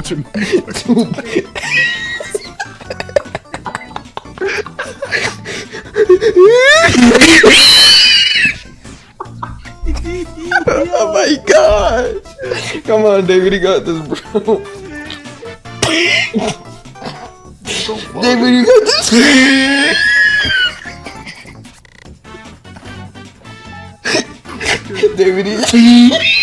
watching. Oh my god! Come on, David, you got this, bro. David, you got this. David, you...